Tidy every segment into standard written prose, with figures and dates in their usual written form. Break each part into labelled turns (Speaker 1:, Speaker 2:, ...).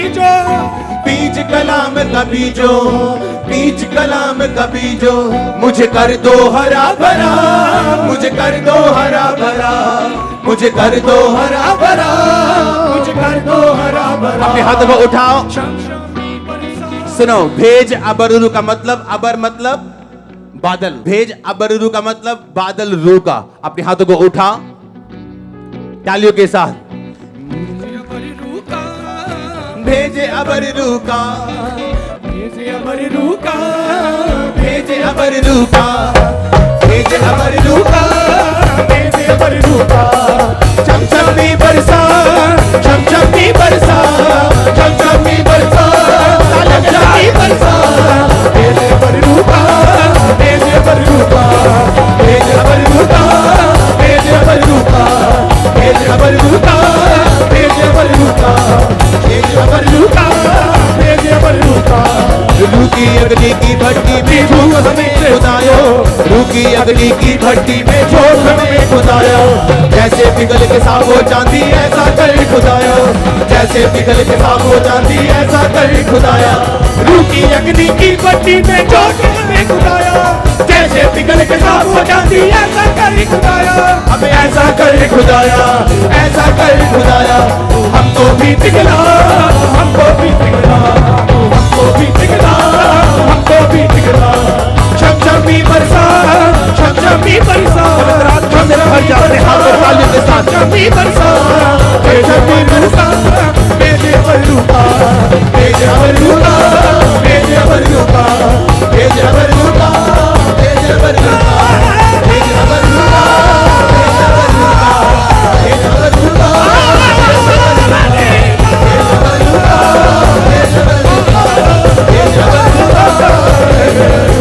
Speaker 1: बीजो,
Speaker 2: बीज कलाम का बीजो, बीज कलाम का बीजो, मुझे कर दो हरा भरा, मुझे कर दो हरा भरा, मुझे कर दो हरा भरा, मुझे कर दो हरा भरा। अपने हाथों को उठाओ, सुनो, भेज अबरू का मतलब, अबर मतलब बादल, भेज अबरू का मतलब बादल रू का। अपने हाथों को उठाओ तालियों के साथ। भेजे अबरू का,
Speaker 1: भेजे अबरू का,
Speaker 2: भेजे अबरू का, भेजे अबरू का,
Speaker 1: भेजे अबरू का।
Speaker 2: चमचमी बरसा, चमचमी बरसा, चमचमी बरसा, चमचमी बरसा।
Speaker 1: भेजे अबरू का, भेजे अबरू का,
Speaker 2: भेजे अबरू का,
Speaker 1: भेजे अबरू का,
Speaker 2: भेजे अबरू का,
Speaker 1: भेजे अबरू का,
Speaker 2: भेजे अबरू का,
Speaker 1: भेजे अबरू का।
Speaker 2: रू की अग्नि की भट्टी में झोंक हमें खुदायो, रू की अग्नि की भट्टी में झोंक हमें खुदायो। जैसे पिघल के साबो चांदी ऐसा कर खुदायो, जैसे पिघल के साबो चांदी ऐसा कर खुदाया।
Speaker 1: रू की अग्नि की भट्टी में झोंक हमें खुदाया, जैसे पिघल के साबो चांदी ऐसा कर खुदाया।
Speaker 2: हमें ऐसा कर खुदाया, ऐसा कर खुदाया। हमको भी पिघला,
Speaker 1: हमको भी पिघला, हमको भी पिघला, हमको भी पिघला।
Speaker 2: चमचमी बरसा,
Speaker 1: चमचमी बरसा,
Speaker 2: भर जाते हाथों तालियों के साथ।
Speaker 1: चमचमी बरसा, चमचमी बरसा।
Speaker 2: भेजे अबरू का, भेजे अबरू का, भेजे अबरू का, भेजे अबरू का, भेजे अबरू का, भेजे अबरू का, भेजे अबरू का, भेजे अबरू का, भेजे अबरू का, भेजे अबरू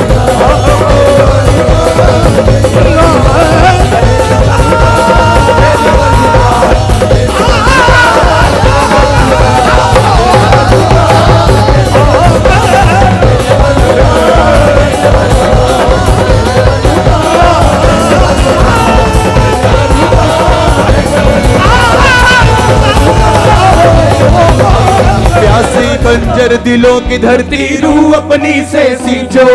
Speaker 2: प्यासी बंजर दिलों की धरती रूह अपनी से सींचो,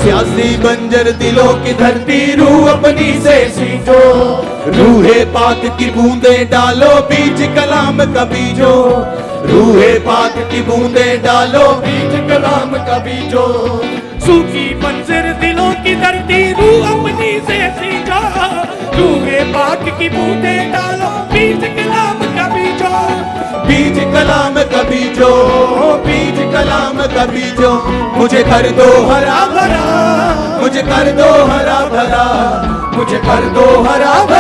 Speaker 2: प्यासी बंजर दिलों की धरती रूह अपनी से सींचो। रूहे पाक की बूंदे डालो बीज कलाम का बीजो, रूहे पाक की बूंदे डालो बीज कलाम का बीजो।
Speaker 1: सूखी बंजर दिलों की धरती रूह अपनी से सींचो, रूहे पाक की बूंदे डालो बीज कलाम का बीजो।
Speaker 2: बीज कलाम का बीजो, बीज कलाम का बीजो, मुझे कर दो हरा भरा, मुझे कर दो हरा भरा, मुझे कर दो हरा भरा।